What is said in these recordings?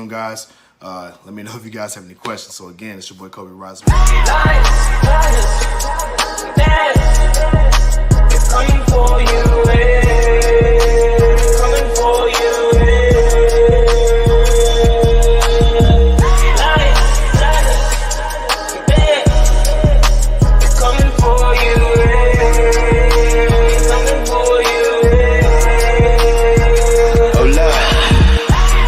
guys. Let me know if you guys have any questions. So again, it's your boy Cobe Rise. It's coming for you, coming for you, It's coming for you, coming for you, Oh Lord,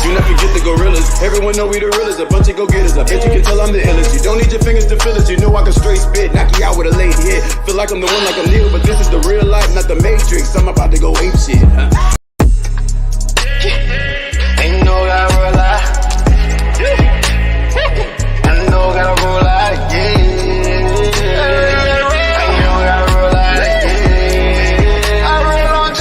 do not forget the gorillas. Everyone know we the realest, a bunch of go-getters. I bet you can tell I'm the illest. You don't need your fingers to feel it. You know I can straight spit, knock you out with a late hit. Feel like I'm the one, like I'm Neil, but this is the real life, not the Matrix. I'm about to go ape shit. ain't no gotta roll out. I know gotta roll out, yeah. I know gotta roll out, yeah. I roll on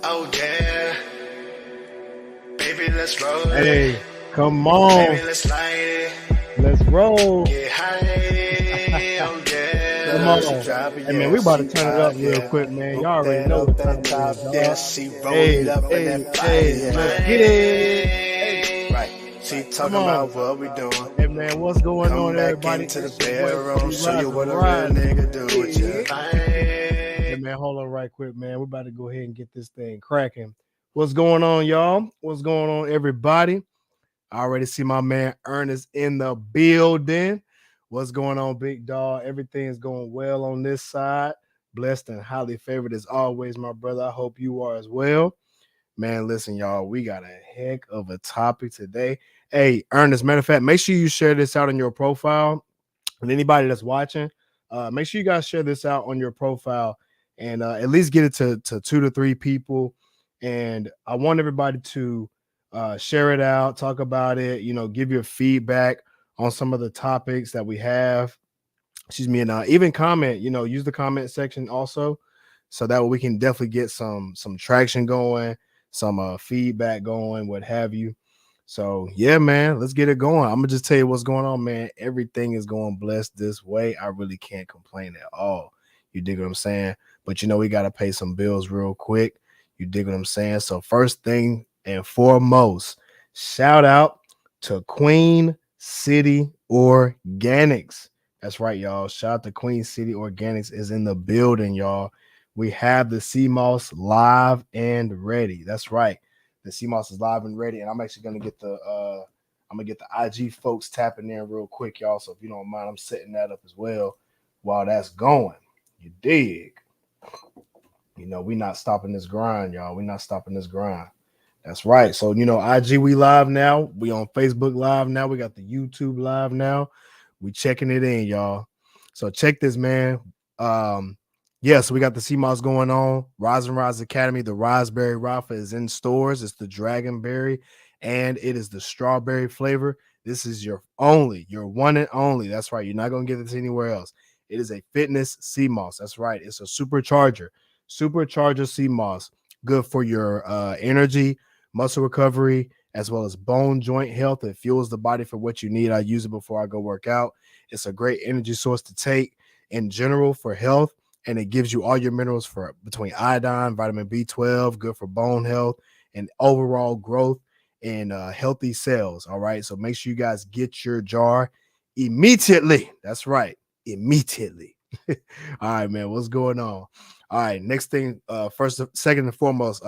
Oh yeah, baby, let's roll. Hey, come on. Baby, let's light it. Let's roll. Get high. Oh yeah. Come on. Hey, man, we about to turn it up real quick, man. Y'all already know what time it is, Yeah, y'all. she roll Hey, it up in hey, that hey, body. let's get it. Right. She talking Come on. about what we doing. Hey, man, what's going Come on, back everybody? into the It's your boy, bedroom, Cobe show you what a real Rise. nigga do with you. Hey, man, hold on right quick, man. We're about to go ahead and get this thing cracking. What's going on, y'all? What's going on, everybody? I already see my man Ernest in the building. What's going on, big dog? Everything is going well on this side. Blessed and highly favored as always, my brother. I hope you are as well. Man, listen, y'all, we got a heck of a topic today. Hey, Ernest, matter of fact, make sure you share this out on your profile. And anybody that's watching, make sure you guys share this out on your profile and at least get it to 2 to 3 people. And I want everybody to share it out, talk about it, give your feedback on some of the topics that we have. Excuse me, and even comment, use the comment section also, so that way we can definitely get some traction going, some feedback going, what have you. So yeah, man, let's get it going. I'm gonna just tell you what's going on, man. Everything is going blessed this way. I really can't complain at all. You dig what I'm saying? But we gotta pay some bills real quick. You dig what I'm saying? So first thing and foremost, shout out to Queen City Organics. That's right, y'all. Shout out to Queen City Organics is in the building, y'all. We have the sea moss live and ready. That's right. The sea moss is live and ready, and I'm actually gonna get the IG folks tapping in real quick, y'all. So if you don't mind, I'm setting that up as well while that's going. You dig? We not stopping this grind, y'all. We not stopping this grind. That's right. So IG we live now. We on Facebook live now. We got the YouTube live now. We checking it in, y'all. So check this, man. So we got the CMOS going on. Rise and Rise Academy. The Raspberry Rafa is in stores. It's the Dragonberry, and it is the strawberry flavor. This is your one and only. That's right. You're not gonna get this anywhere else. It is a fitness CMOS. That's right. It's a supercharger CMOS. Good for your energy, muscle recovery, as well as bone joint health. It fuels the body for what you need. I use it before I go work out. It's a great energy source to take in general for health, and it gives you all your minerals for between iodine, vitamin B12, good for bone health and overall growth and healthy cells. All right, so make sure you guys get your jar immediately. That's right, immediately. All right, man, what's going on? All right, next thing, second and foremost,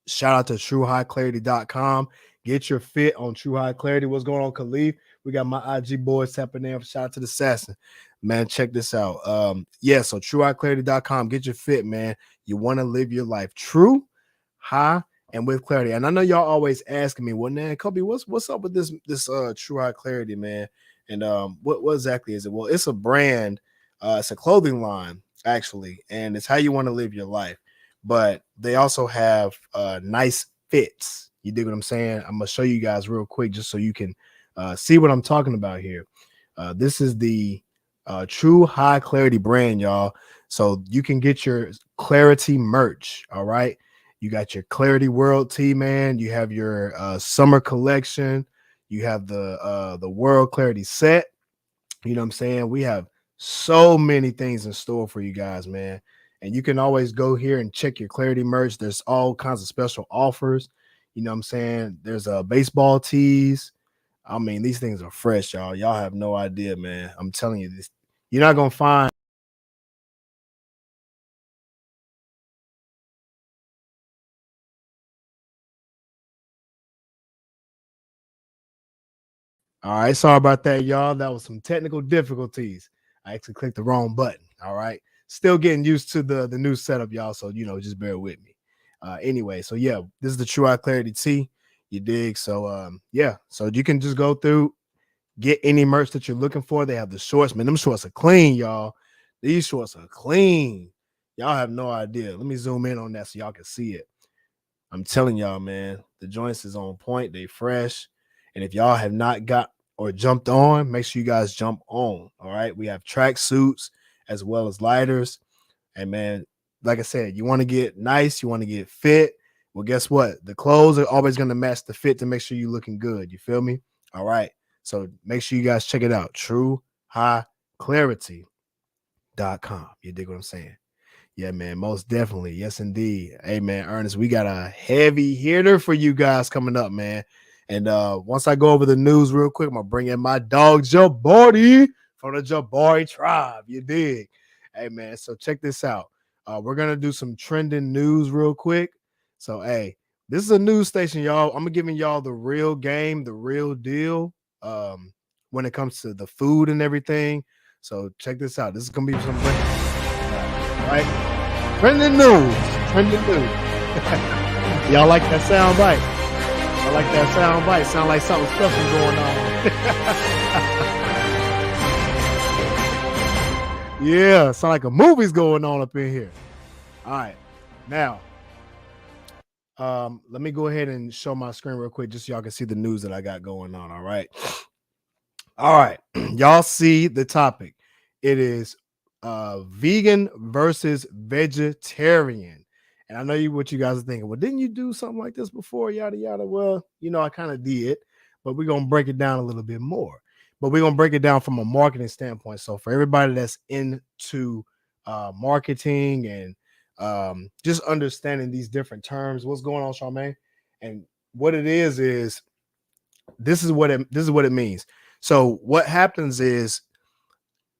shout out to truehighclarity.com. Get your fit on True High Clarity. What's going on, Khalif? We got my IG boys tapping in. Shout out to the Assassin. Man, check this out. So truehighclarity.com. Get your fit, man. You want to live your life true, high, and with clarity. And I know y'all always asking me, well, man, Kobe, what's up with this True High Clarity, man? And what exactly is it? Well, it's a brand, it's a clothing line, actually, and it's how you want to live your life. but they also have nice fits. You dig what I'm saying? I'm gonna show you guys real quick just so you can see what I'm talking about here. This is the True High Clarity brand, y'all. So you can get your Clarity merch. All right. You got your Clarity World tee, man. You have your summer collection. You have the World Clarity set. You know what I'm saying? We have so many things in store for you guys, man. And you can always go here and check your Clarity merch. There's all kinds of special offers. You know what I'm saying? There's baseball tees. I mean, these things are fresh, y'all. Y'all have no idea, man. I'm telling you this. You're not gonna find. All right, sorry about that, y'all. That was some technical difficulties. I actually clicked the wrong button. All right, still getting used to the new setup, y'all. So just bear with me. Anyway, so yeah, this is the True Eye Clarity T. You dig? So yeah, so you can just go through, get any merch that you're looking for. They have the shorts, man. Them shorts are clean, y'all. These shorts are clean. Y'all have no idea. Let me zoom in on that so y'all can see it. I'm telling y'all, man, the joints is on point. They fresh. And if y'all have not got or jumped on, make sure you guys jump on. All right. We have track suits as well as lighters. And man, like I said, you want to get nice, you want to get fit. Well, guess what? The clothes are always going to match the fit to make sure you're looking good. You feel me? All right. So make sure you guys check it out. TrueHighClarity.com. You dig what I'm saying? Yeah, man, most definitely. Yes, indeed. Hey, man, Ernest, we got a heavy hitter for you guys coming up, man. And once I go over the news real quick, I'm gonna bring in my dog Jabari from the Jabari tribe. You dig? Hey, man. So check this out. We're gonna do some trending news real quick. So, hey, this is a news station, y'all. I'm giving y'all the real game, the real deal. When it comes to the food and everything. So check this out. This is gonna be some right. Trending news. Trending news. Y'all like that sound bite? I like that sound bite. Sound like something special going on. Yeah, sound like a movie's going on up in here. All right. Now, let me go ahead and show my screen real quick just so y'all can see the news that I got going on. All right. All right. Y'all see the topic. It is vegan versus vegetarian. And I know what you guys are thinking. Well, didn't you do something like this before? Yada yada. Well, I kind of did, but we're gonna break it down a little bit more. But we're gonna break it down from a marketing standpoint. So for everybody that's into marketing and just understanding these different terms, what's going on, Charmaine? And what it is this is what it means. So what happens is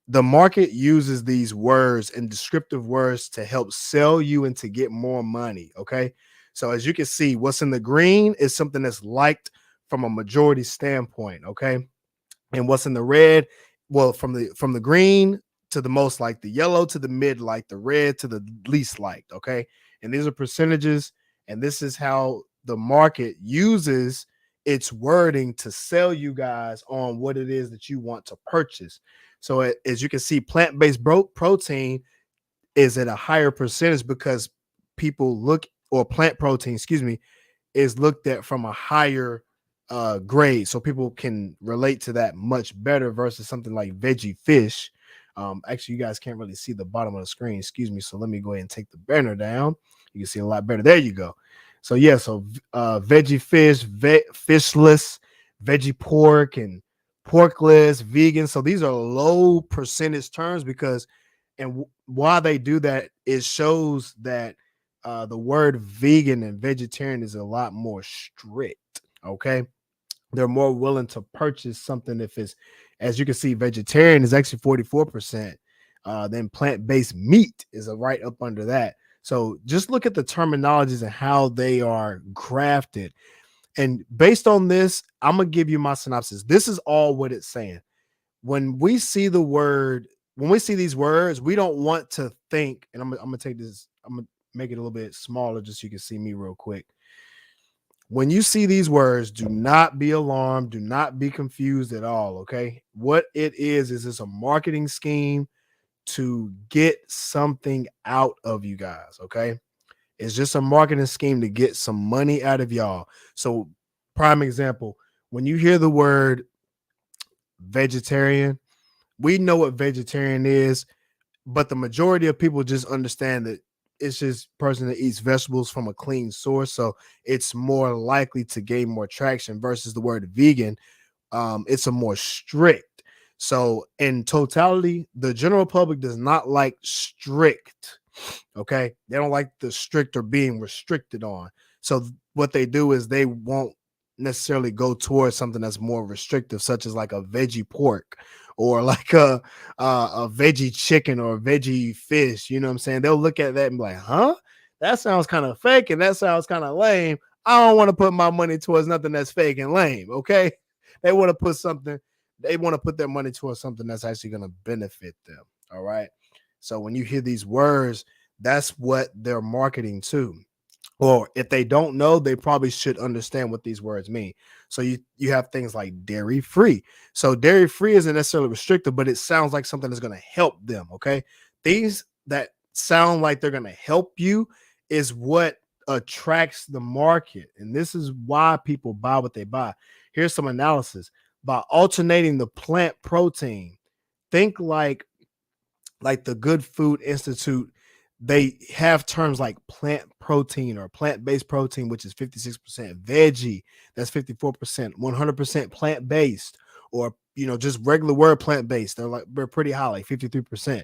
the market uses these words and descriptive words to help sell you and to get more money. Okay. So as you can see, what's in the green is something that's liked from a majority standpoint. Okay. And what's in the red, well, from the green to the most liked, the yellow to the mid liked, the red to the least liked. Okay. And these are percentages. And this is how the market uses its wording to sell you guys on what it is that you want to purchase. So as you can see, plant-based protein is at a higher percentage because people or plant protein, excuse me, is looked at from a higher grade. So people can relate to that much better versus something like veggie fish. Actually, you guys can't really see the bottom of the screen. Excuse me. So let me go ahead and take the banner down. You can see a lot better. There you go. So yeah, so veggie fish, fishless, veggie pork, and porkless, vegan. So these are low percentage terms because, and why they do that, it shows that the word vegan and vegetarian is a lot more strict. Okay. They're more willing to purchase something if it's, as you can see, vegetarian is actually 44%. Then plant-based meat is right up under that. So just look at the terminologies and how they are crafted. And based on this, I'm going to give you my synopsis. This is all what it's saying. When we see these words, we don't want to think, and I'm going to take this, I'm going to make it a little bit smaller just so you can see me real quick. When you see these words, do not be alarmed. Do not be confused at all. Okay. What it is it's a marketing scheme to get something out of you guys. Okay. It's just a marketing scheme to get some money out of y'all. So, prime example, when you hear the word vegetarian, we know what vegetarian is, but the majority of people just understand that it's just person that eats vegetables from a clean source. So it's more likely to gain more traction versus the word vegan. It's a more strict. So in totality, the general public does not like strict. Okay, they don't like the strict or being restricted on. So what they do is they won't necessarily go towards something that's more restrictive, such as like a veggie pork or like a veggie chicken or a veggie fish. You know what I'm saying? They'll look at that and be like, huh? That sounds kind of fake and that sounds kind of lame. I don't want to put my money towards nothing that's fake and lame. Okay. They want to put something, they want to put their money towards something that's actually going to benefit them. All right. So when you hear these words, that's what they're marketing to. Or if they don't know, they probably should understand what these words mean. So you have things like dairy free. So dairy free isn't necessarily restricted, but it sounds like something that's going to help them. Okay. Things that sound like they're going to help you is what attracts the market. And this is why people buy what they buy. Here's some analysis. By alternating the plant protein, think like the Good Food Institute, they have terms like plant protein or plant-based protein, which is 56%, veggie, that's 54%, 100% plant-based, or just regular word plant-based. They're pretty high, like 53%.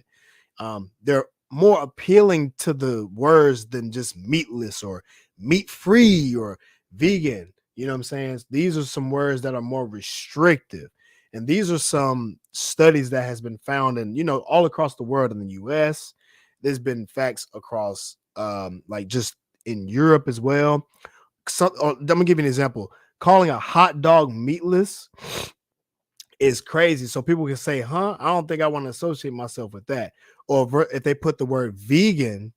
They're more appealing to the words than just meatless or meat-free or vegan. You know what I'm saying? These are some words that are more restrictive. And these are some studies that has been found in, all across the world in the US. There's been facts across like just in Europe as well. I'm gonna give you an example. Calling a hot dog meatless is crazy. So people can say, huh? I don't think I want to associate myself with that. Or if they put the word vegan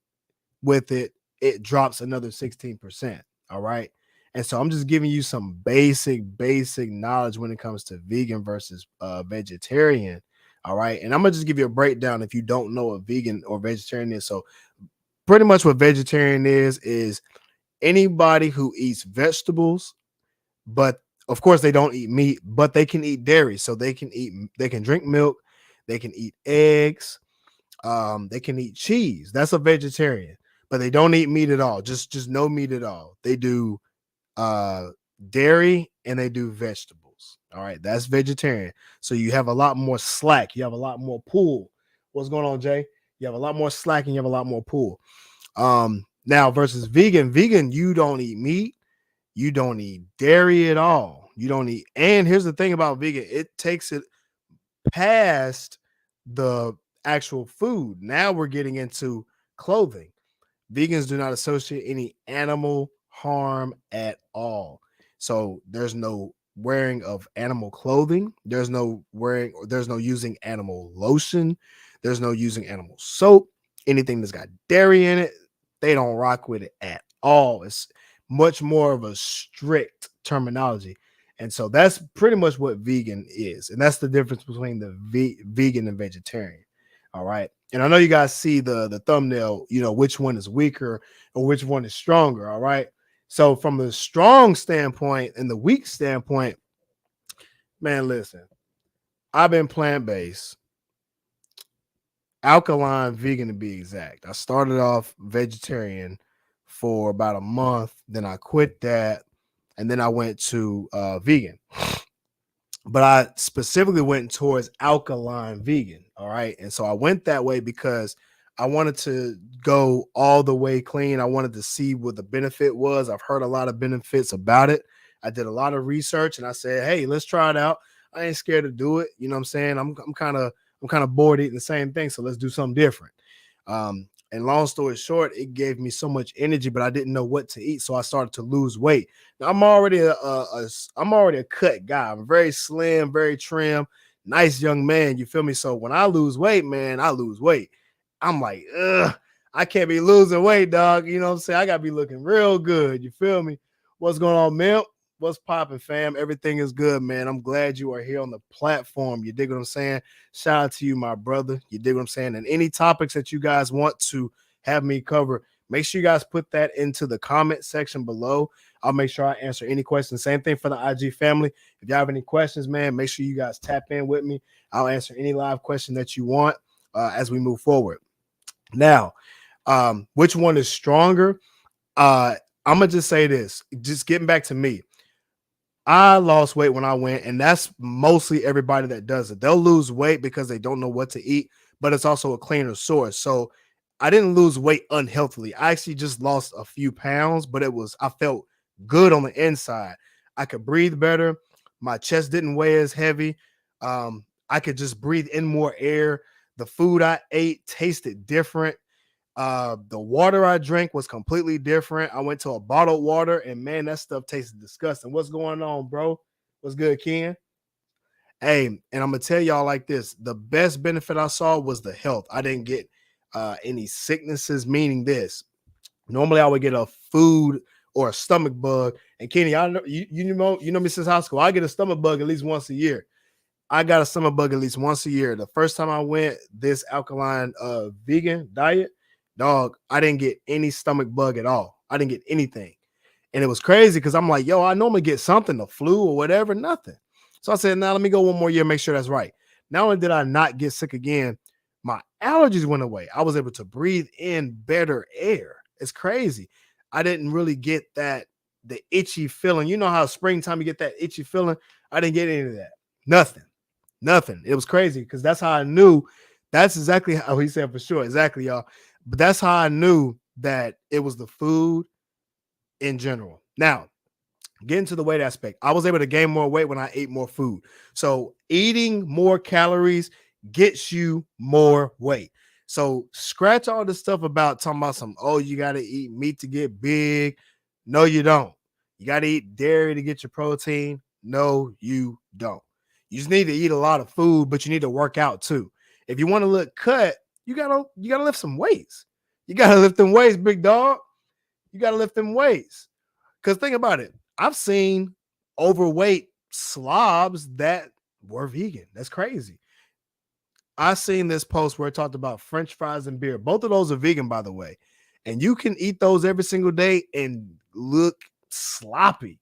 with it, it drops another 16%. All right. And so I'm just giving you some basic knowledge when it comes to vegan versus vegetarian. All right. And I'm going to just give you a breakdown if you don't know what vegan or vegetarian is. So pretty much what vegetarian is anybody who eats vegetables, but of course they don't eat meat, but they can eat dairy. So they can drink milk, they can eat eggs, they can eat cheese. That's a vegetarian, but they don't eat meat at all. Just no meat at all. They do dairy and they do vegetables. All right, that's vegetarian. So you have a lot more slack, you have a lot more pull. What's going on, Jay? You have a lot more slack and you have a lot more pull. Now versus vegan, you don't eat meat, you don't eat dairy at all. You don't eat, and here's the thing about vegan, it takes it past the actual food. Now we're getting into clothing. Vegans do not associate any animal harm at all. So there's no wearing of animal clothing. There's no using animal lotion. There's no using animal soap. Anything that's got dairy in it, they don't rock with it at all. It's much more of a strict terminology. And so that's pretty much what vegan is. And that's the difference between the vegan and vegetarian. All right. And I know you guys see the thumbnail, which one is weaker or which one is stronger. All right. So from the strong standpoint and the weak standpoint, man, listen, I've been plant-based, alkaline vegan to be exact. I started off vegetarian for about a month. Then I quit that. And then I went to vegan. But I specifically went towards alkaline vegan. All right. And so I went that way because I wanted to go all the way clean. I wanted to see what the benefit was. I've heard a lot of benefits about it. I did a lot of research and I said, hey, let's try it out. I ain't scared to do it. You know what I'm saying? I'm kind of bored eating the same thing. So let's do something different. And long story short, it gave me so much energy, but I didn't know what to eat. So I started to lose weight. Now I'm already a cut guy. I'm very slim, very trim, nice young man. You feel me? So when I lose weight, man, I lose weight. I'm like, I can't be losing weight, dog. You know what I'm saying? I gotta be looking real good. You feel me? What's going on, man? What's popping, fam? Everything is good, man. I'm glad you are here on the platform. You dig what I'm saying? Shout out to you, my brother. You dig what I'm saying? And any topics that you guys want to have me cover, Make sure you guys put that into the comment section below. I'll make sure I answer any questions. Same thing for the IG family. If y'all have any questions, man, make sure you guys tap in with me. I'll answer any live question that you want as we move forward. Now, which one is stronger? I'm gonna just say this. Just getting back to me. I lost weight when I went, and that's mostly everybody that does it. They'll lose weight because they don't know what to eat, but it's also a cleaner source. So I didn't lose weight unhealthily. I actually just lost a few pounds, but I felt good on the inside. I could breathe better. My chest didn't weigh as heavy. I could just breathe in more air. The food I ate tasted different. The water I drank was completely different. I went to a bottled water, and man, that stuff tasted disgusting. What's going on, bro? What's good, Ken? Hey, and I'm gonna tell y'all like this: the best benefit I saw was the health. I didn't get any sicknesses, meaning this. Normally, I would get a food or a stomach bug. And Kenny, I know you know me since high school. I get a stomach bug at least once a year. I got a stomach bug at least once a year. The first time I went this alkaline vegan diet, dog, I didn't get any stomach bug at all. I didn't get anything. And it was crazy because I'm like, yo, I normally get something, the flu or whatever, nothing. So I said, now let me go one more year, make sure that's right. Not only did I not get sick again, my allergies went away. I was able to breathe in better air. It's crazy. I didn't really get the itchy feeling. You know how springtime you get that itchy feeling? I didn't get any of that. Nothing. It was crazy because that's how I knew. That's exactly how he said for sure. Exactly, y'all. But that's how I knew that it was the food in general. Now, getting to the weight aspect, I was able to gain more weight when I ate more food. So eating more calories gets you more weight. So scratch all the stuff about talking about you got to eat meat to get big. No, you don't. You got to eat dairy to get your protein. No, you don't. You just need to eat a lot of food, but you need to work out too. If you want to look cut, you gotta lift some weights. You gotta lift them weights, big dog. You gotta lift them weights. Because think about it. I've seen overweight slobs that were vegan. That's crazy. I seen this post where it talked about French fries and beer. Both of those are vegan, by the way. And you can eat those every single day and look sloppy.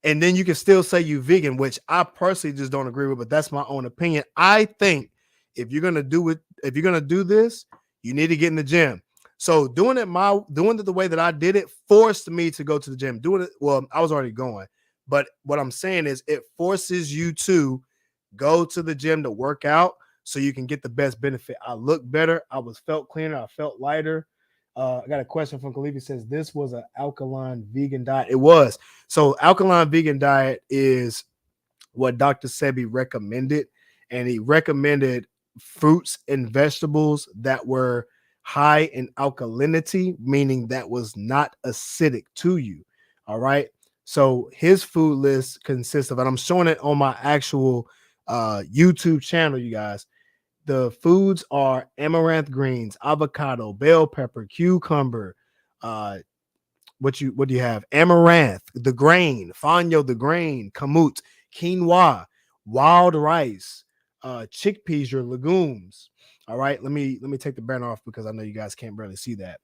And then you can still say you vegan, which I personally just don't agree with, but that's my own opinion. I think if you're gonna do this, you need to get in the gym. So doing it the way that I did it forced me to go to the gym. I was already going, but what I'm saying is it forces you to go to the gym to work out so you can get the best benefit. I look better. Felt cleaner. I felt lighter. I got a question from Khalifa. Says this was an alkaline vegan diet. It was. So alkaline vegan diet is what Dr. Sebi recommended, and he recommended fruits and vegetables that were high in alkalinity, meaning that was not acidic to you. All right. So his food list consists of, and I'm showing it on my actual YouTube channel, you guys. The foods are amaranth greens, avocado, bell pepper, cucumber. What do you have? Amaranth, the grain, fonio, the grain, kamut, quinoa, wild rice, chickpeas, your legumes. All right, let me take the banner off because I know you guys can't barely see that.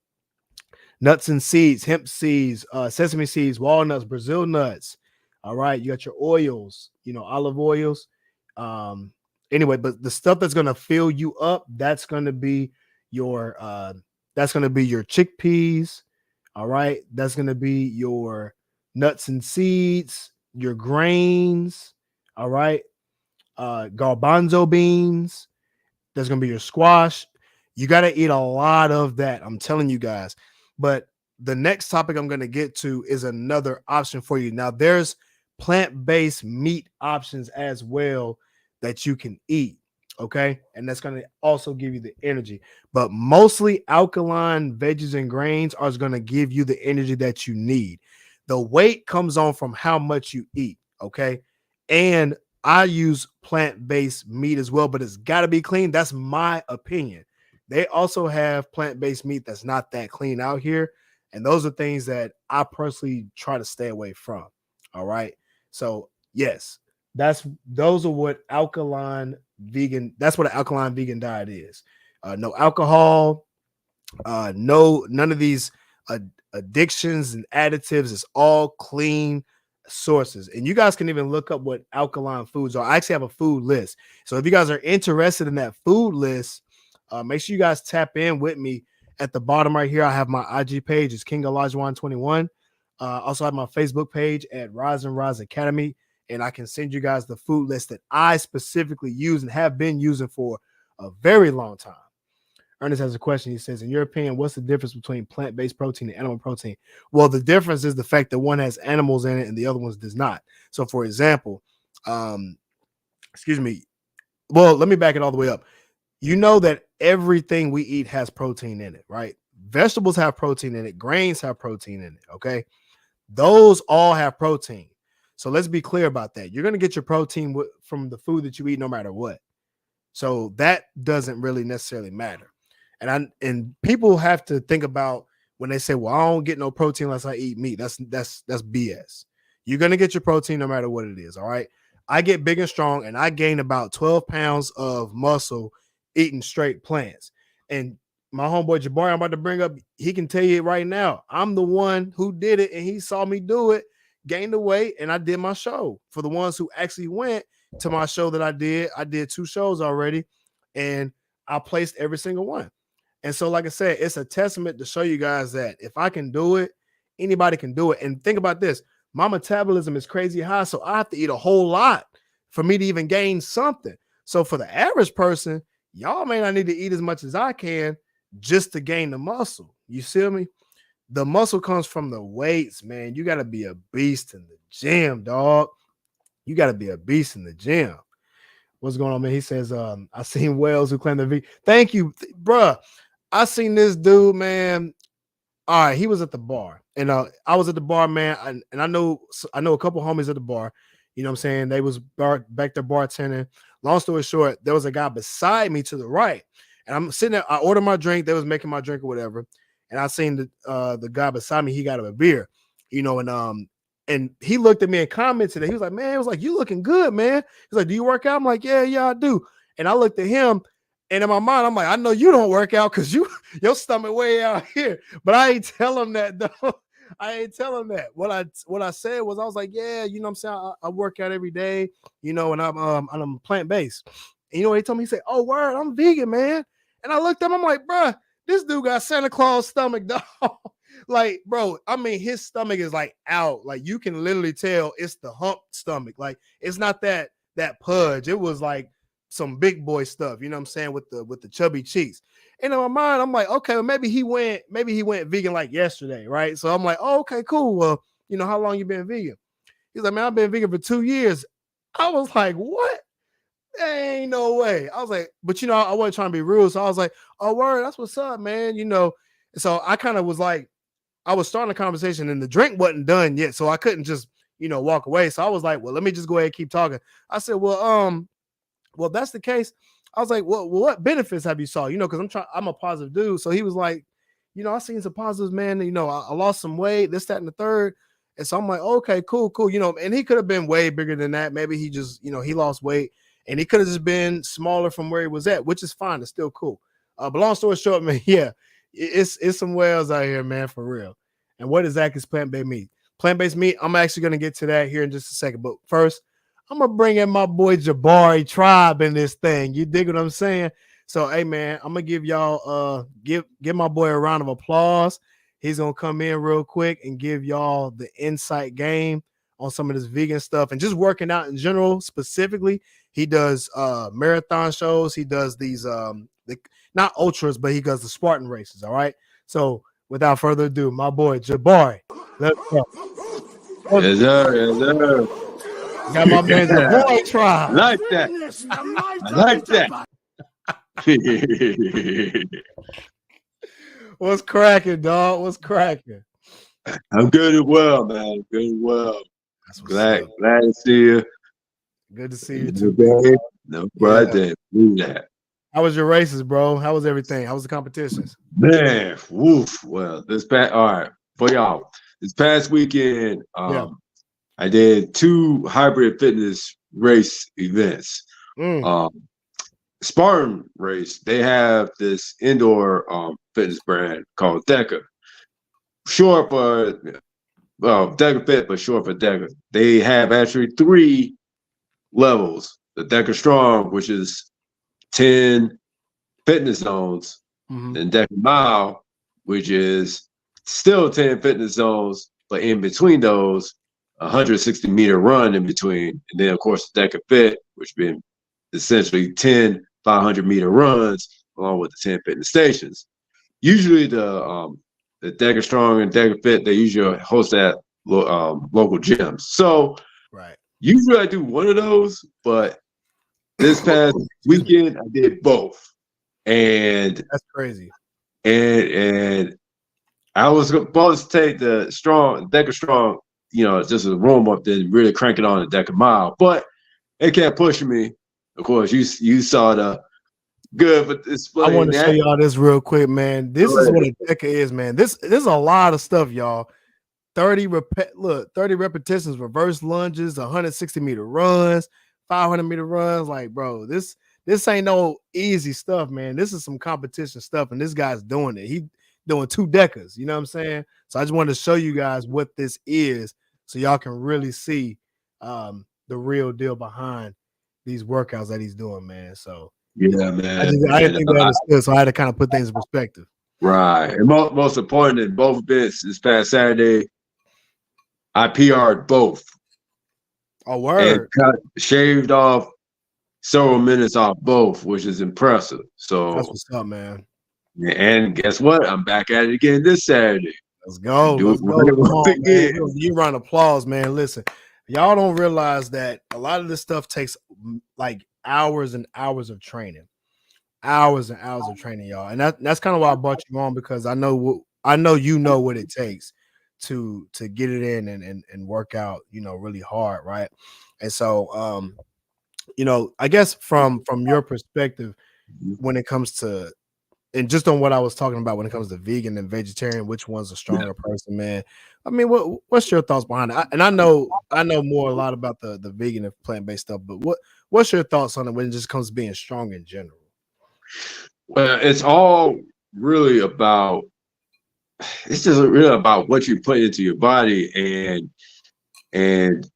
Nuts and seeds, hemp seeds, sesame seeds, walnuts, Brazil nuts. All right, you got your oils, olive oils. Anyway, but the stuff that's gonna fill you up, that's gonna be your chickpeas. All right, that's gonna be your nuts and seeds, your grains. All right, garbanzo beans. That's gonna be your squash. You got to eat a lot of that. I'm telling you guys. But the next topic I'm gonna get to is another option for you. Now, there's plant-based meat options as well that you can eat, okay? And that's going to also give you the energy. But mostly alkaline veggies and grains are going to give you the energy that you need. The weight comes on from how much you eat, okay? And I use plant-based meat as well, but it's got to be clean. That's my opinion. They also have plant-based meat that's not that clean out here. And those are things that I personally try to stay away from, all right? So, yes. Those are what alkaline vegan. That's what an alkaline vegan diet is. No alcohol. None of these addictions and additives. It's all clean sources. And you guys can even look up what alkaline foods are. I actually have a food list. So if you guys are interested in that food list, make sure you guys tap in with me. At the bottom right here, I have my IG page. It's King Alajuwan 21. Also have my Facebook page at Rise and Rise Academy. And I can send you guys the food list that I specifically use and have been using for a very long time. Ernest has a question. He says, in your opinion, what's the difference between plant-based protein and animal protein? Well, the difference is the fact that one has animals in it and the other ones does not. So, for example, excuse me. Well, let me back it all the way up. You know that everything we eat has protein in it, right? Vegetables have protein in it. Grains have protein in it, okay? Those all have protein. So let's be clear about that. You're going to get your protein from the food that you eat no matter what. So that doesn't really necessarily matter. And people have to think about when they say, well, I don't get no protein unless I eat meat. That's BS. You're going to get your protein no matter what it is, all right? I get big and strong, and I gain about 12 pounds of muscle eating straight plants. And my homeboy Jabari, I'm about to bring up, he can tell you right now, I'm the one who did it, and he saw me do it, gained the weight, and I did my show. For the ones who actually went to my show that I did 2 shows already, and I placed every single one. And so, like I said, it's a testament to show you guys that if I can do it, anybody can do it. And think about this. My metabolism is crazy high, so I have to eat a whole lot for me to even gain something. So for the average person, y'all may not need to eat as much as I can just to gain the muscle. You see me? The muscle comes from the weights, man. You got to be a beast in the gym, dog. You got to be a beast in the gym. What's going on, man? He says, I seen whales who claim the Thank you, bruh. I seen this dude, man. All right, he was at the bar, and I was at the bar, man. And I know a couple homies at the bar. You know what I'm saying? They was back there bartending. Long story short, there was a guy beside me to the right, and I'm sitting there. I ordered my drink. They was making my drink or whatever, and I seen the guy beside me. He got a beer, you know, and he looked at me and commented. He was like, "Man, it was like you looking good, man." He's like, "Do you work out?" I'm like, "Yeah, I do." And I looked at him. And in my mind, I'm like, I know you don't work out because your stomach way out here. But I ain't tell him that, though. I ain't tell him that. What I said was, I was like, yeah, you know what I'm saying? I work out every day, you know, and I'm plant-based. And you know what he told me? He said, oh, word, I'm vegan, man. And I looked at him, I'm like, bro, this dude got Santa Claus stomach, dog. Like, bro, I mean, his stomach is like out. Like, you can literally tell it's the hump stomach. Like, it's not that pudge. It was like some big boy stuff, you know what I'm saying, with the chubby cheeks. And in my mind, I'm like, okay, well, maybe he went vegan like yesterday, right? So I'm like, oh, okay, cool. Well, you know, how long you been vegan? He's like, man, I've been vegan for 2 years. I was like, what? There ain't no way. I was like, but you know, I wasn't trying to be rude. So I was like, oh, word, that's what's up, man. You know, so I kind of was like, I was starting a conversation and the drink wasn't done yet. So I couldn't just, you know, walk away. So I was like, well, let me just go ahead and keep talking. I said, well, if that's the case, I was like, well, what benefits have you saw? You know, because I'm a positive dude. So he was like, you know, I seen some positives, man. You know, I lost some weight, this, that, and the third. And so I'm like, okay, cool. You know, and he could have been way bigger than that. Maybe he just, you know, he lost weight and he could have just been smaller from where he was at, which is fine. It's still cool. But long story short, man, yeah, it's some whales out here, man, for real. And what exactly is plant-based meat? Plant-based meat, I'm actually going to get to that here in just a second. But first, I'm going to bring in my boy Jabari Tribe in this thing. You dig what I'm saying? So, hey, man, I'm going to give y'all, give my boy a round of applause. He's going to come in real quick and give y'all the insight game on some of this vegan stuff and just working out in general. Specifically, he does marathon shows. He does these, not ultras, but he does the Spartan races, all right? So, without further ado, my boy Jabari, let's go. Yes, sir. Yes, sir. Got my man Jabari Tribe. Like that. I like that. What's cracking, dog? What's cracking? I'm good as well, man. Good as well. Glad to see you. Good to see you too. No problem. Yeah. How was your races, bro? How was everything? How was the competitions? Man, woof. Well, all right, for y'all. This past weekend, I did 2 hybrid fitness race events. Spartan race, they have this indoor fitness brand called Deca. short for Deca Fit, but short for Deca. They have actually 3 levels. The Deca Strong, which is 10 fitness zones, and Deca Mile, which is still 10 fitness zones, but in between those, 160-meter run in between. And then, of course, Deca Fit, which been essentially 10 500-meter runs, along with the 10 fitness stations. Usually the Deca Strong and Deca Fit, they usually host at local gyms. So usually I do one of those, but this past weekend I did both. And that's crazy. And I was supposed to take the Deca Strong, just a warm up, then really crank it on the Deca Mile. But it kept pushing me. Of course, you saw the good, but I want to show y'all this real quick, man. This is what a Deca is, man. This is a lot of stuff, y'all. 30 repetitions, reverse lunges, 160-meter runs, 500-meter runs. Like, bro, this ain't no easy stuff, man. This is some competition stuff, and this guy's doing it. He doing 2 Decas. You know what I'm saying? So I just wanted to show you guys what this is, so y'all can really see the real deal behind these workouts that he's doing, man. So yeah, man. I didn't think that understood, so I had to kind of put things in perspective. Right, and most important in both bits this past Saturday, I PR'd both. Oh, word! And shaved off several minutes off both, which is impressive. So that's what's up, man. And guess what? I'm back at it again this Saturday. Let's go. Let's go. Come on, man. You round of applause, man. Listen, y'all don't realize that a lot of this stuff takes like hours and hours of training. Hours and hours of training, y'all. And that's kind of why I brought you on, because I know you know what it takes to get it in and work out, really hard, right? And so I guess from your perspective, when it comes to, and just on what I was talking about when it comes to vegan and vegetarian, which one's a stronger person, man? I mean, what's your thoughts behind it? And I know a lot about the vegan and plant-based stuff, but what's your thoughts on it when it just comes to being strong in general? Well, it's all really about, it's just really about what you put into your body, and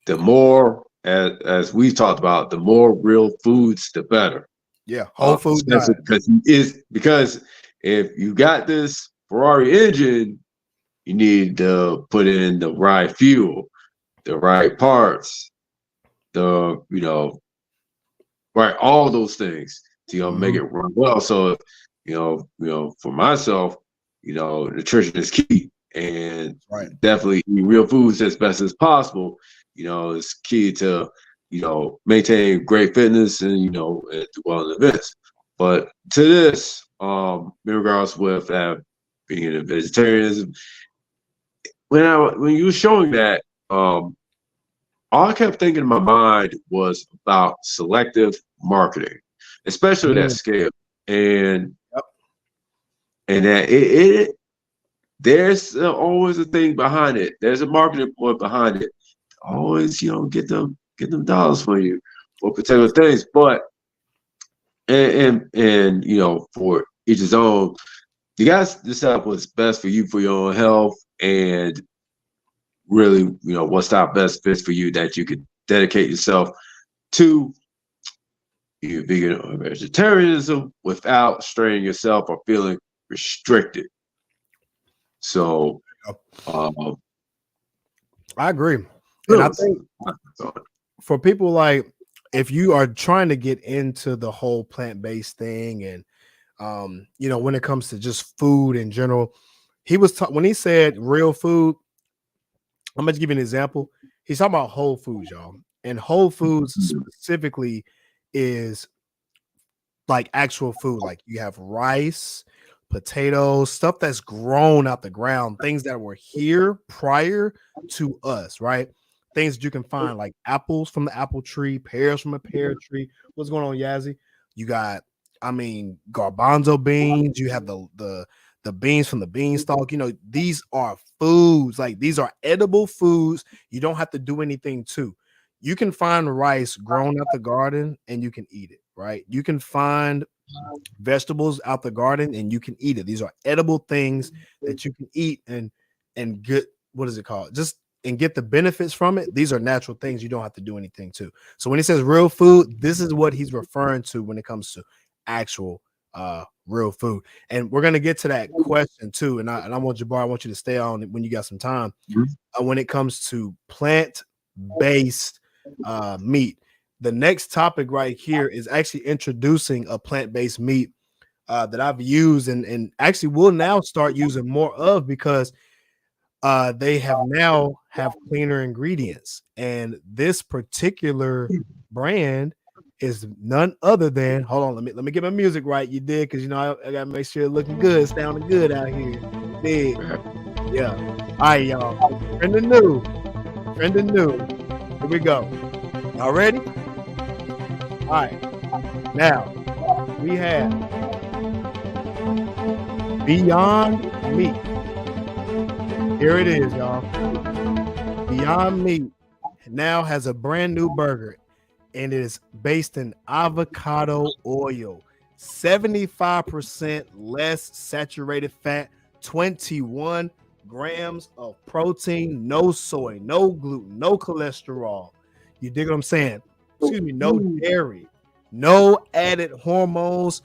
the more, as we've talked about, the more real foods, the better. Yeah, whole food diet. Because if you got this Ferrari engine, you need to put in the right fuel, the right parts, right, all those things to make it run well. So, for myself, nutrition is key, and definitely eating real foods as best as possible. Is key to maintain great fitness and do well in events. But to this, in regards with being a vegetarianism, when you were showing that, all I kept thinking in my mind was about selective marketing, especially at that scale, and that there's always a thing behind it. There's a marketing point behind it. Always, get them dollars for you for particular things, but and for each his own. You guys decide what's best for you for your own health, and really, what's that best fits for you that you could dedicate yourself to your vegan or vegetarianism without straining yourself or feeling restricted. So, I agree. And I think for people, like, if you are trying to get into the whole plant-based thing, and when it comes to just food in general, when he said real food, I'm gonna give you an example. He's talking about whole foods, y'all. And whole foods specifically is like actual food. Like, you have rice, potatoes, stuff that's grown out the ground, things that were here prior to us, right? Things that you can find, like apples from the apple tree, pears from a pear tree. What's going on, Yazzie? You got, garbanzo beans. You have the beans from the beanstalk. These are foods. Like, these are edible foods. You don't have to do anything to. You can find rice grown out the garden and you can eat it. right? You can find vegetables out the garden and you can eat it. These are edible things that you can eat and get, what is it called? Just and get the benefits from it. These are natural things you don't have to do anything to. So when he says real food, this is what he's referring to when it comes to actual real food. And we're gonna get to that question too. And I want Jabbar, I want you to stay on when you got some time. When it comes to plant-based meat. The next topic right here is actually introducing a plant-based meat that I've used and actually will now start using more of because they have cleaner ingredients. And this particular brand is none other than, hold on, let me get my music right. You did, because you know I gotta make sure it's looking good, sounding good out here. Did. Yeah. All right, y'all. Friend and new. Here we go. Y'all ready? All right. Now we have Beyond Meat. Here it is, y'all. Beyond Meat now has a brand new burger, and it is based in avocado oil, 75% less saturated fat, 21 grams of protein, no soy, no gluten, no cholesterol. You dig what I'm saying? Excuse me, no dairy, no added hormones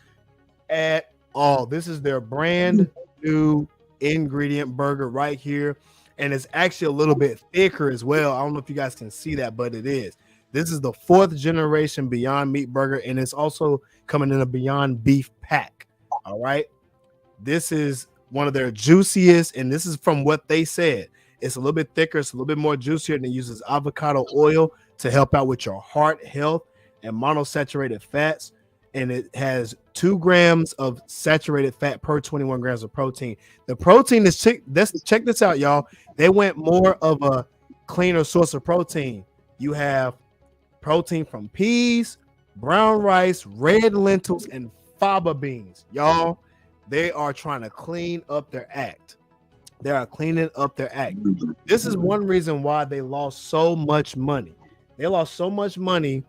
at all. This is their brand new ingredient burger right here. And it's actually a little bit thicker as well. I don't know if you guys can see that, but it is. This is the 4th generation Beyond Meat burger, and it's also coming in a Beyond Beef pack. All right. This is one of their juiciest, and this is from what they said. It's a little bit thicker, it's a little bit more juicier, and it uses avocado oil to help out with your heart health and monosaturated fats. And it has 2 grams of saturated fat per 21 grams of protein. The protein is check this out, y'all. They went more of a cleaner source of protein. You have protein from peas, brown rice, red lentils, and faba beans. Y'all, they are trying to clean up their act. They are cleaning up their act. This is one reason why they lost so much money. They lost so much money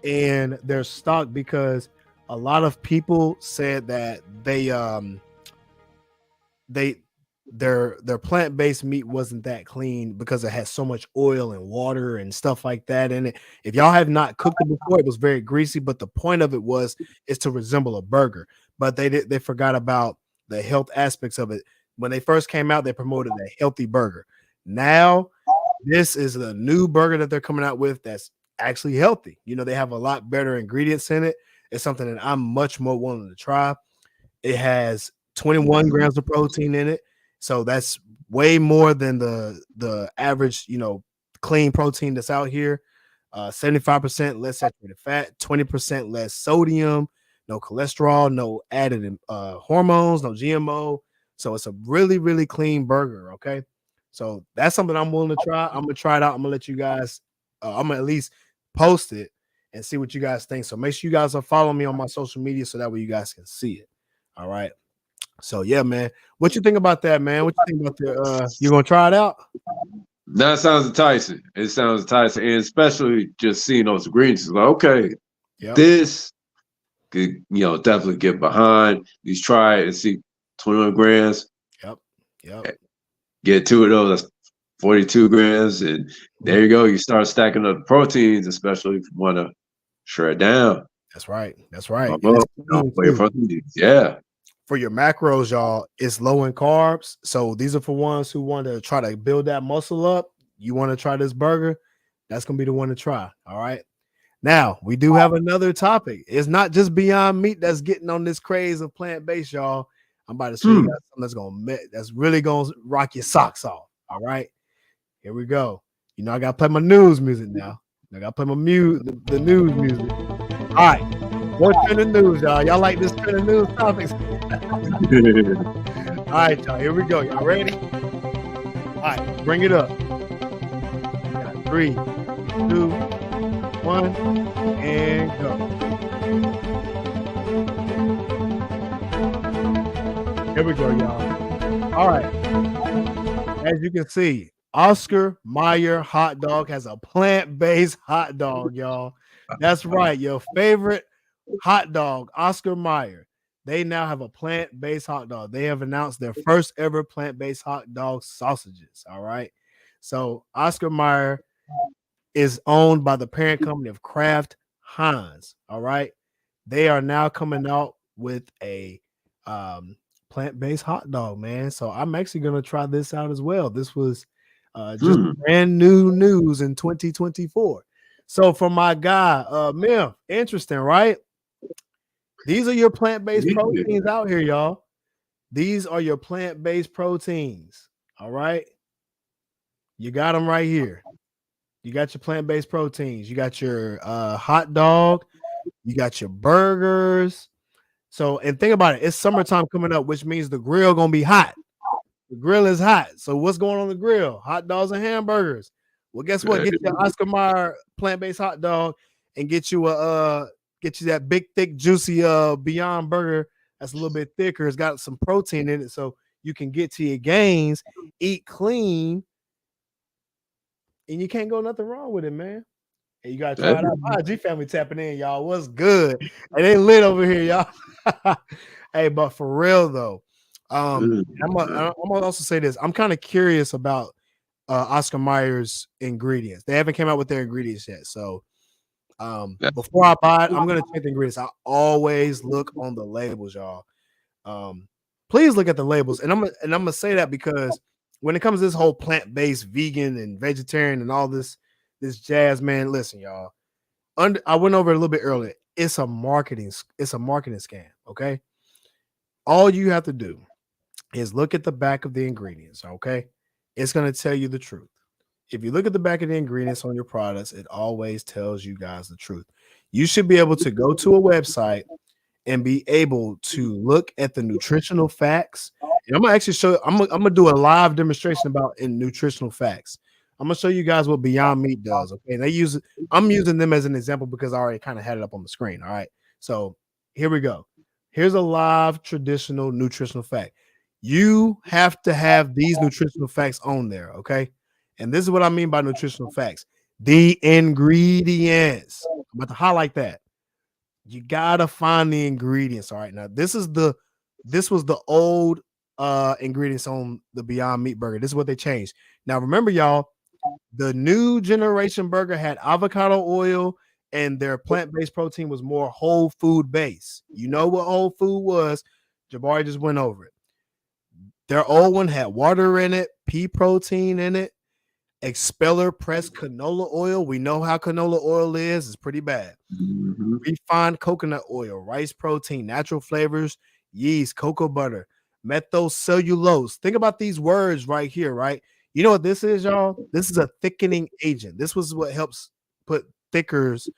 in their stock because a lot of people said that their plant-based meat wasn't that clean because it had so much oil and water and stuff like that in it. If y'all have not cooked it before, it was very greasy, but the point of it is to resemble a burger. But they forgot about the health aspects of it. When they first came out, they promoted a healthy burger. Now, this is a new burger that they're coming out with that's actually healthy. You know, they have a lot better ingredients in it. It's something that I'm much more willing to try. It has 21 grams of protein in it. So that's way more than the average, you know, clean protein that's out here. 75% less saturated fat, 20% less sodium, no cholesterol, no added hormones, no GMO. So it's a really, really clean burger. Okay. So that's something I'm willing to try. I'm going to try it out. I'm going to let you guys, I'm going to at least post it and see what you guys think. So make sure you guys are following me on my social media so that way you guys can see it. All right. So yeah, man. What you think about that, man? What you think about the you gonna try it out? That sounds enticing. It sounds enticing, and especially just seeing those ingredients. Like, okay, this could, you know, definitely get behind. At least try it and see 21 grams. Yep. Get 2 of those. That's 42 grams, and there you go. You start stacking up the proteins, especially if you want to shred down. That's right. Yeah. For your macros, y'all, it's low in carbs. So these are for ones who want to try to build that muscle up. You want to try this burger, that's gonna be the one to try. All right. Now we do have another topic. It's not just Beyond Meat that's getting on this craze of plant-based, y'all. I'm about to show you guys something that's really gonna rock your socks off. All right. Here we go. You know, I gotta play my news music now. I gotta play my the news music. All right. What's trending news, y'all? Y'all like this trending news topics? All right, y'all. Here we go. Y'all ready? All right, bring it up. We got 3, 2, 1, and go. Here we go, y'all. All right. As you can see, Oscar Mayer hot dog has a plant-based hot dog, y'all. That's right. Your favorite hot dog, Oscar Mayer. They now have a plant-based hot dog. They have announced their first ever plant-based hot dog sausages. All right. So Oscar Mayer is owned by the parent company of Kraft Heinz. All right. They are now coming out with a plant-based hot dog, man. So I'm actually gonna try this out as well. This was just brand new news in 2024. So for my guy, Mim, interesting, right? These are your plant-based proteins out here, y'all. These are your plant-based proteins. All right. You got them right here. You got your plant-based proteins. You got your hot dog. You got your burgers. So, and think about it. It's summertime coming up, which means the grill gonna be hot. The grill is hot. So, what's going on the grill? Hot dogs and hamburgers. Well, guess what? Get your Oscar Mayer plant-based hot dog and get you that big, thick, juicy Beyond Burger that's a little bit thicker. It's got some protein in it, so you can get to your gains, eat clean, and you can't go nothing wrong with it, man. And you gotta try it out. My G family tapping in, y'all. What's good? And they lit over here, y'all. Hey, but for real though, I'm gonna also say this. I'm kind of curious about Oscar Mayer's ingredients. They haven't came out with their ingredients yet, so before I buy it, I'm gonna check the ingredients. I always look on the labels, y'all. Please look at the labels, and I'm gonna say that because when it comes to this whole plant-based, vegan, and vegetarian, and all this jazz, man, listen, y'all. I went over it a little bit earlier. It's a marketing scam. Okay, all you have to do is look at the back of the ingredients. Okay, it's gonna tell you the truth. If you look at the back of the ingredients on your products, it always tells you guys the truth. You should be able to go to a website and be able to look at the nutritional facts. And I'm gonna actually show. I'm gonna do a live demonstration about in nutritional facts. I'm gonna show you guys what Beyond Meat does. Okay, and I'm using them as an example because I already kind of had it up on the screen. All right, so here we go. Here's a live traditional nutritional fact. You have to have these nutritional facts on there. Okay. And this is what I mean by nutritional facts. The ingredients. I'm about to highlight that. You gotta find the ingredients. All right. Now, this was the old ingredients on the Beyond Meat burger. This is what they changed. Now, remember, y'all, the new generation burger had avocado oil, and their plant-based protein was more whole food based. You know what whole food was? Jabari just went over it. Their old one had water in it, pea protein in it, expeller pressed canola oil. We know how canola oil is. It's pretty bad. Refined coconut oil, rice protein, natural flavors, yeast, cocoa butter, methylcellulose. Think about these words right here, right? You know what this is, y'all? This is a thickening agent. This was what helps put thickers,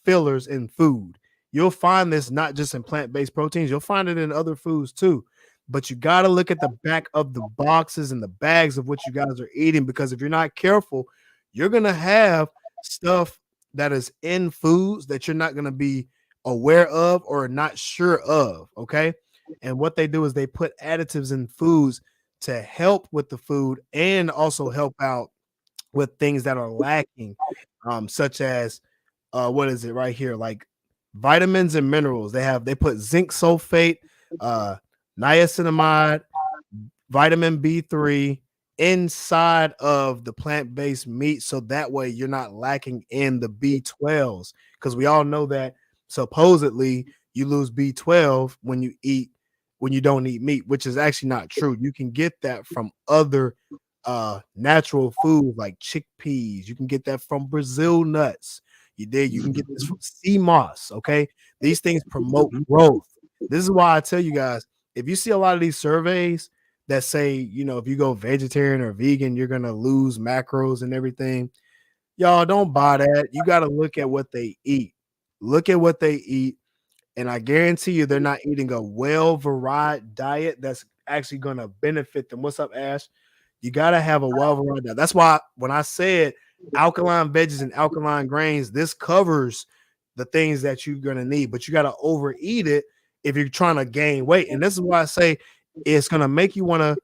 fillers in food. You'll find this not just in plant-based proteins. You'll find it in other foods too. But you got to look at the back of the boxes and the bags of what you guys are eating, because if you're not careful, you're going to have stuff that is in foods that you're not going to be aware of or not sure of. Okay. And what they do is they put additives in foods to help with the food and also help out with things that are lacking, such as what is it right here? Like vitamins and minerals. They put zinc sulfate, niacinamide, vitamin B3 inside of the plant-based meat, so that way you're not lacking in the B12s, because we all know that supposedly you lose B12 when you don't eat meat, which is actually not true. You can get that from other natural foods like chickpeas. You can get that from Brazil nuts. You can get this from sea moss. Okay, these things promote growth. This is why I tell you guys, if you see a lot of these surveys that say, if you go vegetarian or vegan, you're going to lose macros and everything, y'all don't buy that. You got to look at what they eat. Look at what they eat. And I guarantee you they're not eating a well-varied diet that's actually going to benefit them. What's up, Ash? You got to have a well-varied diet. That's why when I said alkaline veggies and alkaline grains, this covers the things that you're going to need, but you got to overeat it if you're trying to gain weight. And this is why I say it's going to make you want to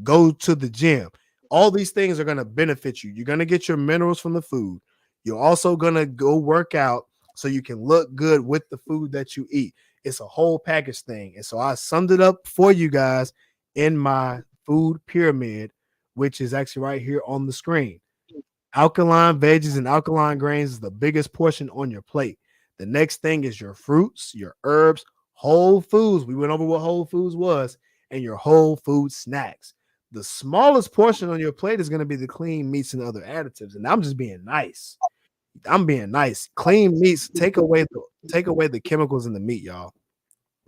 go to the gym. All these things are going to benefit you. You're going to get your minerals from the food. You're also going to go work out, so you can look good with the food that you eat. It's a whole package thing. And so I summed it up for you guys in my food pyramid, which is actually right here on the screen. Alkaline veggies and alkaline grains is the biggest portion on your plate. The next thing is your fruits, your herbs, whole foods. We went over what whole foods was, and your whole food snacks. The smallest portion on your plate is going to be the clean meats and other additives. And I'm just being nice. I'm being nice. Clean meats take away the chemicals in the meat, y'all.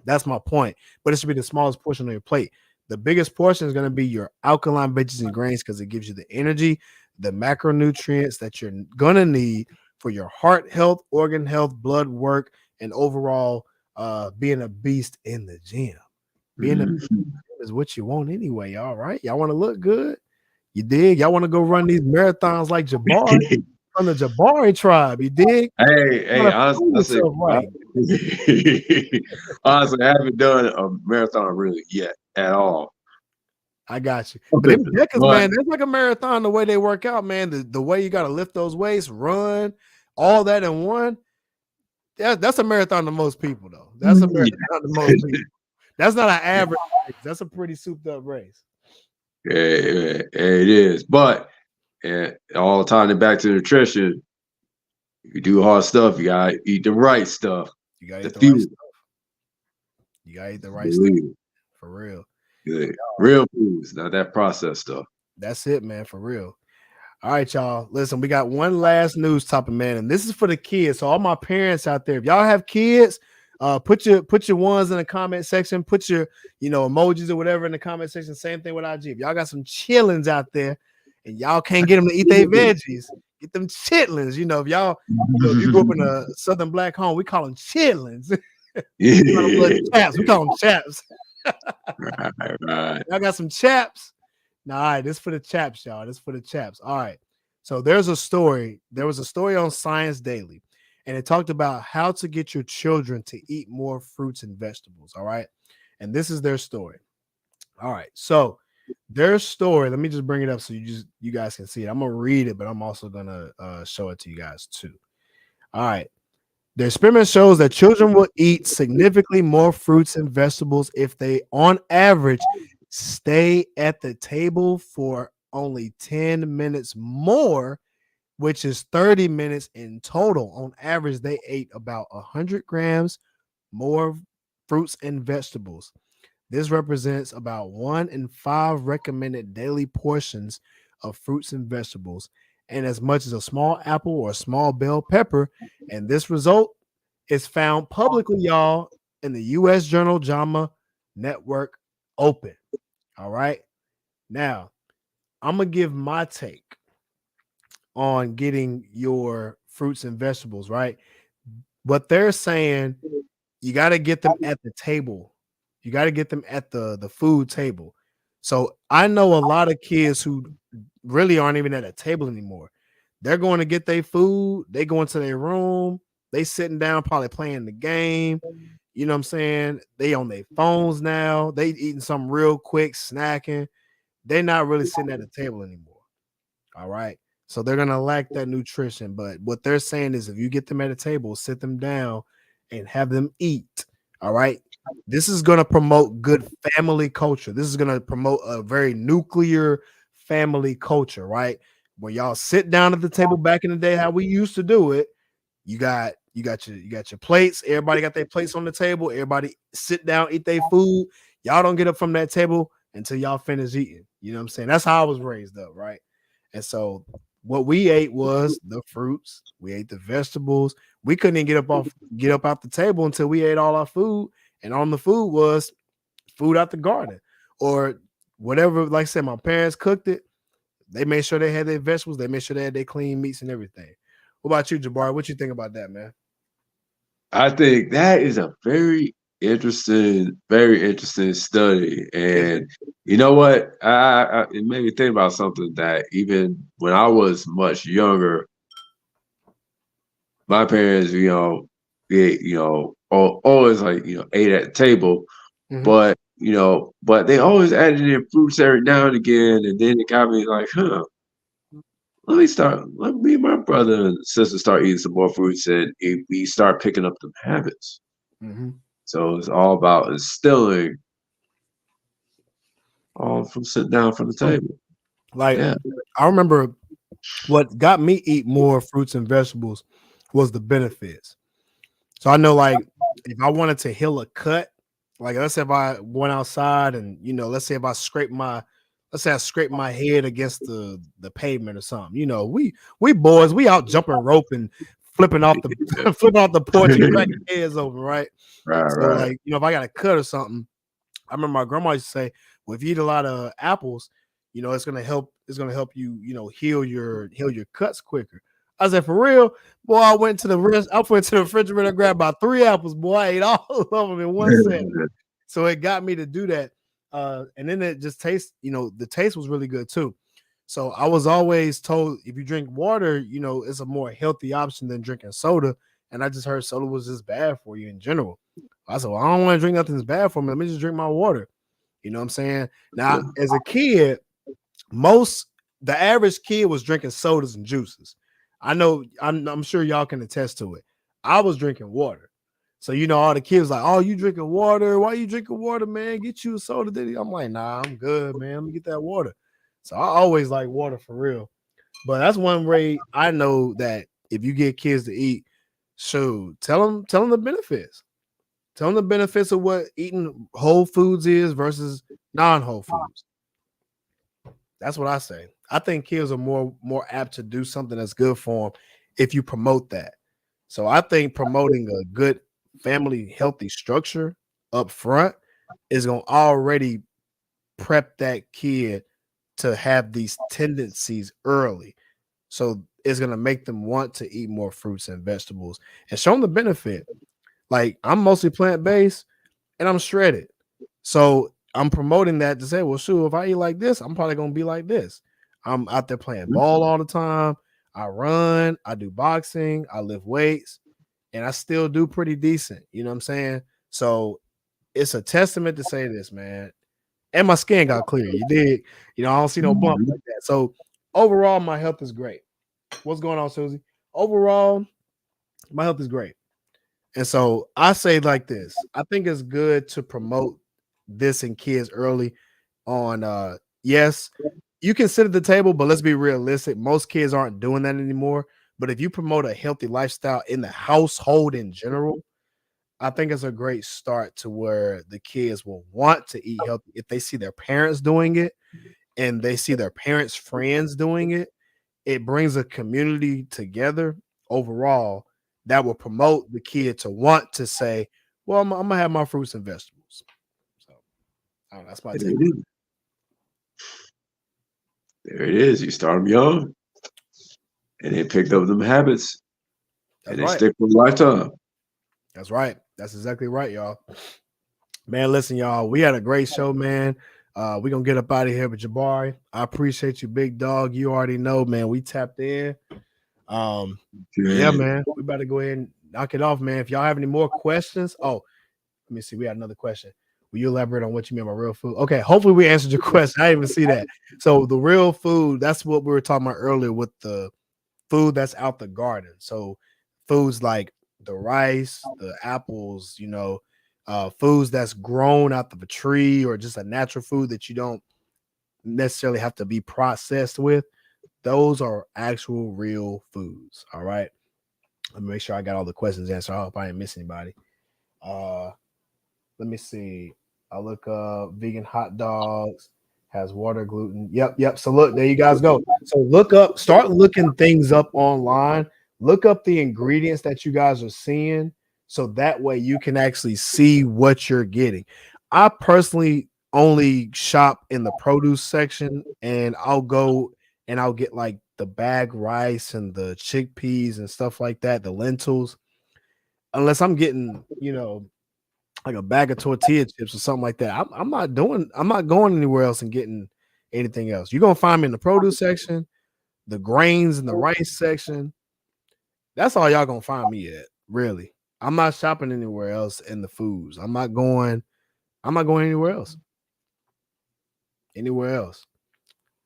That's my point. But it should be the smallest portion on your plate. The biggest portion is going to be your alkaline veggies and grains because it gives you the energy, the macronutrients that you're going to need for your heart health, organ health, blood work, and overall being a beast in the gym. Being a beast in the gym is what you want anyway, y'all, right? Y'all want to look good? You dig? Y'all want to go run these marathons like Jabari from the Jabari tribe? You dig? Hey, honestly, right. honestly, I haven't done a marathon really yet at all. I got you. But them Deckers, man, that's like a marathon the way they work out, man. The way you got to lift those weights, run, all that in one. That's a marathon to most people, though. That's a marathon to most people. That's not an average race. That's a pretty souped up race. Yeah, it is. But all tying it back to nutrition, you do hard stuff, you gotta eat the right stuff. You gotta eat the right stuff. You gotta eat the right stuff. For real. Good. Real foods, not that processed stuff. That's it, man, for real. All right, y'all. Listen, we got one last news topic, man, and this is for the kids. So all my parents out there, if y'all have kids, put your ones in the comment section. Put your emojis or whatever in the comment section. Same thing with IG. If y'all got some chillins out there, and y'all can't get them to eat their veggies, get them chitlins. If y'all, if you grew up in a Southern black home, we call them chitlins. We call them chaps. Right. Y'all got some chaps. All right, this is for the chaps, y'all. This is for the chaps. All right. So there was a story on Science Daily, and it talked about how to get your children to eat more fruits and vegetables. All right. And this is their story. All right. So their story, let me just bring it up so you guys can see it. I'm gonna read it, but I'm also gonna show it to you guys too. All right. The experiment shows that children will eat significantly more fruits and vegetables if they, on average, stay at the table for only 10 minutes more, which is 30 minutes in total. On average, they ate about 100 grams more fruits and vegetables. This represents about 1 in 5 recommended daily portions of fruits and vegetables, and as much as a small apple or a small bell pepper. And this result is found publicly, y'all, in the U.S. journal JAMA Network Open. All right. Now, I'm going to give my take on getting your fruits and vegetables, right? What they're saying, you got to get them at the table. You got to get them at the food table. So I know a lot of kids who really aren't even at a table anymore. They're going to get their food. They go into their room. They sitting down, probably playing the game. You know what I'm saying? They on their phones now. They eating something real quick, snacking. They're not really sitting at the table anymore. All right. So they're going to lack that nutrition. But what they're saying is if you get them at a table, sit them down and have them eat. All right. This is going to promote good family culture. This is going to promote a very nuclear family culture, right? Where y'all sit down at the table back in the day, how we used to do it. You got your plates. Everybody got their plates on the table. Everybody sit down, eat their food. Y'all don't get up from that table until y'all finish eating. You know what I'm saying? That's how I was raised up, right? And so what we ate was the fruits. We ate the vegetables. We couldn't even get up out the table until we ate all our food. And on the food was food out the garden or whatever. Like I said, my parents cooked it. They made sure they had their vegetables. They made sure they had their clean meats and everything. What about you, Jabari? What you think about that, man? I think that is a very interesting study. And you know what? It made me think about something that even when I was much younger, my parents, always ate at the table, but they always added in fruits every now and again, and then it got me like, Let me and my brother and sister start eating some more fruits, and we start picking up the habits. Mm-hmm. So it's all about instilling all from sitting down from the table. Like Yeah. I remember what got me eat more fruits and vegetables was the benefits. So I know, like, if I wanted to heal a cut, like let's say if I went outside and let's say if I let's say I scraped my head against the pavement or something. We boys, we out jumping rope and flipping off the flipping off the porch and cracking heads open, right? Right, So right. like, if I got a cut or something, I remember my grandma used to say, well, if you eat a lot of apples, it's gonna help. It's gonna help you, heal your cuts quicker. I said, for real, boy. I went to the refrigerator, grabbed about 3 apples, boy. I ate all of them in one setting. So it got me to do that. And then it just tastes, the taste was really good too. So I was always told if you drink water, it's a more healthy option than drinking soda. And I just heard soda was just bad for you in general. I said, well, I don't want to drink nothing that's bad for me. Let me just drink my water. You know what I'm saying? Now, as a kid, the average kid was drinking sodas and juices. I know, I'm sure y'all can attest to it. I was drinking water. So, all the kids like, oh, you drinking water? Why you drinking water, man? Get you a soda, Diddy. I'm like, nah, I'm good, man. Let me get that water. So I always like water for real. But that's one way I know that if you get kids to eat, so tell them the benefits. Tell them the benefits of what eating whole foods is versus non-whole foods. That's what I say. I think kids are more apt to do something that's good for them if you promote that. So I think promoting a good family healthy structure up front is going to already prep that kid to have these tendencies early. So it's going to make them want to eat more fruits and vegetables and show them the benefit. Like I'm mostly plant-based and I'm shredded. So I'm promoting that to say, well, shoot, if I eat like this, I'm probably gonna be like this. I'm out there playing ball all the time. I run, I do boxing, I lift weights, and I still do pretty decent. You know what I'm saying? So it's a testament to say this, man. And my skin got clear. You did, I don't see no bump like that. So overall, my health is great. What's going on, Susie? Overall, my health is great. And so I say like this. I think it's good to promote this in kids early on. Yes, you can sit at the table, but let's be realistic. Most kids aren't doing that anymore. But if you promote a healthy lifestyle in the household in general, I think it's a great start to where the kids will want to eat healthy if they see their parents doing it and they see their parents' friends doing it. It brings a community together overall that will promote the kid to want to say, well, I'm gonna have my fruits and vegetables. So I don't know, that's my take. There it is. You start them young, and they picked up them habits, and they stick for a lifetime. That's right. That's exactly right, y'all. Man, listen, y'all. We had a great show, man. We're gonna get up out of here, but Jabari, I appreciate you, big dog. You already know, man. We tapped in. Yeah, man. We better go ahead and knock it off, man. If y'all have any more questions, let me see. We had another question. Will you elaborate on what you mean by real food? Okay, hopefully we answered your question. I didn't even see that. So the real food, that's what we were talking about earlier with the food that's out the garden. So foods like the rice, the apples, foods that's grown out of a tree or just a natural food that you don't necessarily have to be processed with. Those are actual real foods. All right. Let me make sure I got all the questions answered. I hope I didn't miss anybody. Let me see. I look up vegan hot dogs, has water, gluten. Yep. So look, there you guys go. So start looking things up online. Look up the ingredients that you guys are seeing. So that way you can actually see what you're getting. I personally only shop in the produce section, and I'll go and I'll get like the bag rice and the chickpeas and stuff like that, the lentils. Unless I'm getting, like a bag of tortilla chips or something like that. I'm not going anywhere else and getting anything else. You're gonna find me in the produce section, the grains and the rice section. That's all y'all gonna find me at, really. I'm not shopping anywhere else in the foods. I'm not going anywhere else.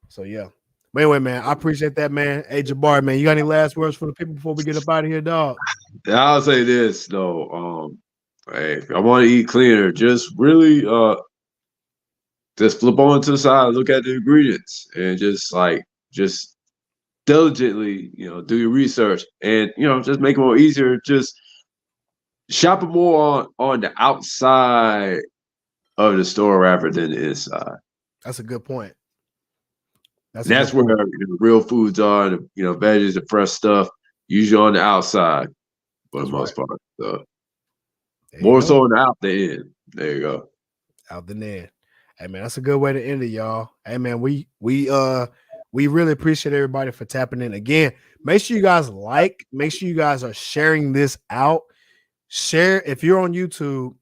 So yeah. But anyway, man, I appreciate that, man. Hey, Jabari, man, you got any last words for the people before we get up out of here, dog? I'll say this though. Hey, if I want to eat cleaner, just really just flip on to the side, look at the ingredients, and just diligently, do your research, and just make it more easier. Just shop it more on the outside of the store rather than the inside. That's a good point. That's where the real foods are. Veggies, the fresh stuff, usually on the outside for the most part. So more so on the out the in. There you go. Out the in. Hey man, that's a good way to end it, y'all. Hey man, we really appreciate everybody for tapping in. Again, make sure you guys make sure you guys are sharing this out. Share if you're on YouTube,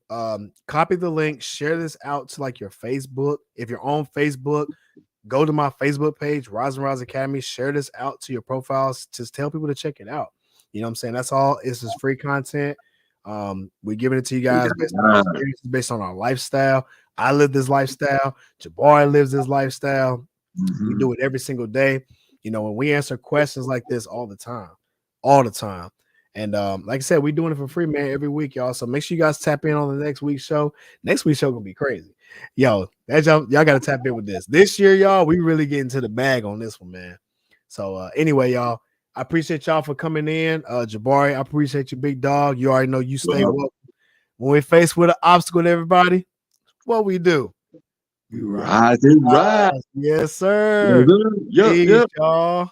copy the link, share this out to like your Facebook. If you're on Facebook, go to my Facebook page, Rise and Rise Academy, share this out to your profiles. Just tell people to check it out. You know what I'm saying? That's all. It's just free content. We're giving it to you guys based on our lifestyle. I live this lifestyle. Jabari lives this lifestyle. We do it every single day. When we answer questions like this all the time. And like I said, we're doing it for free, man, every week, y'all. So make sure you guys tap in on the next week's show. Next week's show gonna be crazy. Yo, y'all gotta tap in with this. This year, y'all, we really get into the bag on this one, man. So anyway, y'all, I appreciate y'all for coming in. Jabari, I appreciate you, big dog. You already know you stay welcome. When we're faced with an obstacle to everybody, what we do? We rise and rise. Yes, sir. Yep. Y'all.